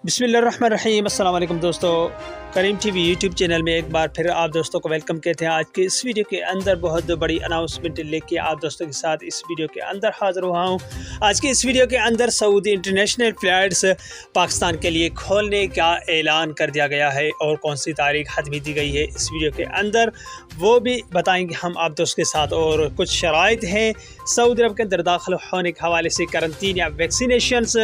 बिस्मिल्लाहिर्रहमानिर्रहीम। अस्सलाम वालेकुम दोस्तों, करीम टीवी यूट्यूब चैनल में एक बार फिर आप दोस्तों को वेलकम कहते हैं। आज के इस वीडियो के अंदर बहुत बड़ी अनाउंसमेंट लेके आप दोस्तों के साथ इस वीडियो के अंदर हाज़िर हुआ हूँ। आज की इस वीडियो के अंदर सऊदी इंटरनेशनल फ़्लाइट्स पाकिस्तान के लिए खोलने का ऐलान कर दिया गया है और कौन सी तारीख हतमी दी गई है इस वीडियो के अंदर वो भी बताएंगे हम आप दोस्तों के साथ। और कुछ शराइत हैं सऊदी अरब के अंदर दाखिल होने के हवाले से, करंटीन या वैक्सीनेशंस,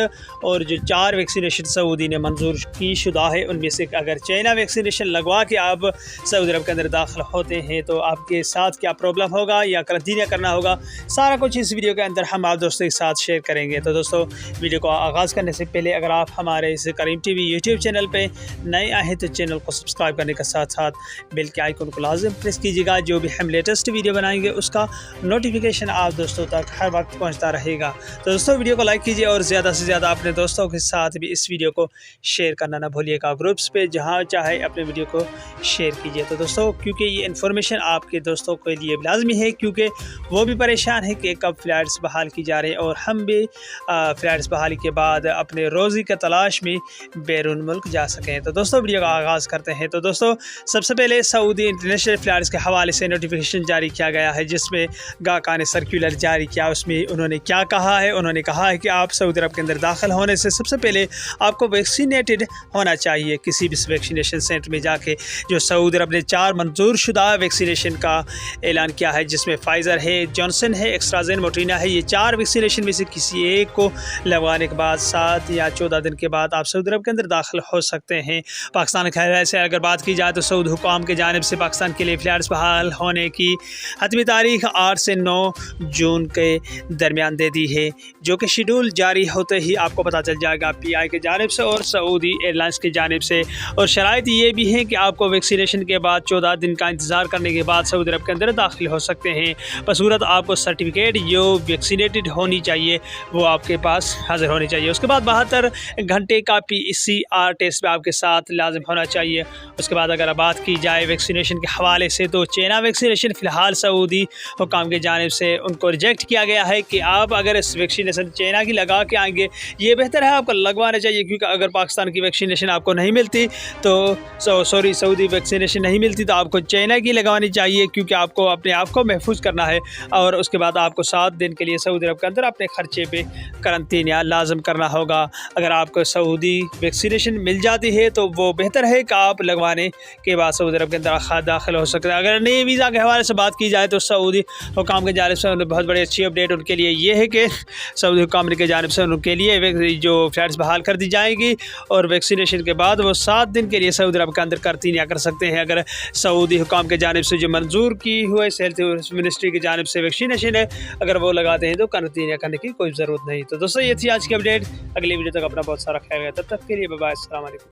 और जो 4 वैक्सीनेशन सऊदी ने मंजूर की शुदा है उनमें से अगर चाइना वैक्सीनेशन लगवा के आप सऊदी अरब के अंदर दाखिल होते हैं तो आपके साथ क्या प्रॉब्लम होगा या करंटीन करना होगा, सारा कुछ इस वीडियो के अंदर हम आप दोस्तों के साथ शेयर करेंगे। तो दोस्तों, वीडियो को आगाज़ करने से पहले अगर आप हमारे इस करीम टीवी यूट्यूब चैनल पे नए आए हैं तो चैनल को सब्सक्राइब करने के साथ साथ बेल के आइकन को लाजिम प्रेस कीजिएगा। जो भी हम लेटेस्ट वीडियो बनाएंगे उसका नोटिफिकेशन आप दोस्तों तक हर वक्त पहुँचता रहेगा। तो दोस्तों, वीडियो को लाइक कीजिए और ज़्यादा से ज़्यादा अपने दोस्तों के साथ भी इस वीडियो को शेयर करना ना भूलिएगा। ग्रुप्स पे जहाँ चाहे अपने वीडियो को शेयर कीजिए। तो दोस्तों, क्योंकि ये इन्फॉर्मेशन आपके दोस्तों के लिए लाजमी है, क्योंकि वो भी परेशान है कि कब फ़्लाइट्स बहाल की जा रही है और हम भी फ़्लाइट्स बहाली के बाद अपने रोज़ी का तलाश में बैरून मुल्क जा सकें। तो दोस्तों, वीडियो का आगाज़ करते हैं। तो दोस्तों, सबसे पहले सऊदी इंटरनेशनल फ़्लाइट्स के हवाले से नोटिफिकेशन जारी किया गया है, जिसमें गाका ने सर्कुलर जारी किया। उसमें उन्होंने क्या कहा है? उन्होंने कहा है कि आप सऊदी अरब के अंदर दाखिल होने से सबसे पहले आपको वैक्सीनेटेड होना चाहिए किसी भी वैक्सीनेशन सेंटर में जाके। जो सऊदी अरब ने 4 मंजूर शुदा वैक्सीनेशन का ऐलान किया है, जिसमें फाइज़र है, जॉनसन है, एक्स्ट्राजेन, मोटरीना है। ये 4 वैक्सीनेशन में से किसी एक को लगवाने के बाद 7 या 14 दिन के बाद आप सऊदी अरब के अंदर दाखिल हो सकते हैं। पाकिस्तान के हवाले से अगर बात की जाए तो सऊदी हुकाम की जानिब से पाकिस्तान के लिए फ़्लाइट्स बहाल होने की हतमी तारीख 8 से 9 जून के दरमियान दे दी है, जो कि शेड्यूल जारी होते ही आपको पता चल जाएगा PI की जानिब से और सऊदी एयरलाइंस की जानिब से। और शराइत ये भी है कि आपको वैक्सीनेशन के बाद 14 दिन का इंतज़ार करने के बाद सऊदी अरब के अंदर दाखिल हो सकते हैं। बसूरत आपको सर्टिफिकेट जो वैक्सीनेटेड होनी चाहिए वो आपके पास हाजिर होनी चाहिए। उसके बाद 72 घंटे का PCR टेस्ट भी आपके साथ लाजिम होना चाहिए। उसके बाद अगर बात की जाए वैक्सीनेशन के हवाले से तो चाइना वैक्सीनेशन फ़िलहाल सऊदी हुकाम की जानिब से उनको रिजेक्ट किया गया है कि आप अगर इस वैक्सीनेशन चाइना की लगा के आएंगे ये बेहतर है, आपको लगवाना चाहिए। क्योंकि अगर पाकिस्तान की वैक्सीनेशन आपको नहीं मिलती तो सऊदी वैक्सीनेशन नहीं मिलती तो आपको चाइना की लगवानी चाहिए, क्योंकि आपको अपने आप को महफूज करना है। और उसके बाद आपको 7 दिन के लिए सऊदी अरब के अंदर अपने खर्चे पे करंटीन या लाजम करना होगा। अगर आपको सऊदी वैक्सीनेशन मिल जाती है तो वो बेहतर है कि आप लगवाने के बाद सऊदी अरब के अंदर दाखिल हो सकते हैं। अगर नए वीज़ा के हवाले से बात की जाए तो सऊदी हुकाम की जानिब से बहुत बड़ी अच्छी अपडेट उनके लिए ये है कि सऊदी हुकाम की जानिब से उनके लिए जो फ़्लाइट्स बहाल कर दी जाएगी और वैक्सीनेशन के बाद वो 7 दिन के लिए सऊदी अरब के अंदर करंटीन कर सकते हैं। अगर सऊदी हुकाम के जानिब से जो मंजूर की हुए हेल्थ मिनिस्ट्री की जानिब से वैक्सीनेशन है, अगर वो लगाते हैं तो करंटीन करने की कोई ज़रूरत नहीं। तो दोस्तों, ये थी आज की अपडेट। अगली वीडियो तक अपना बहुत सारा ख्याल रखें। तब तक के लिए बाय बाय, अस्सलाम वालेकुम।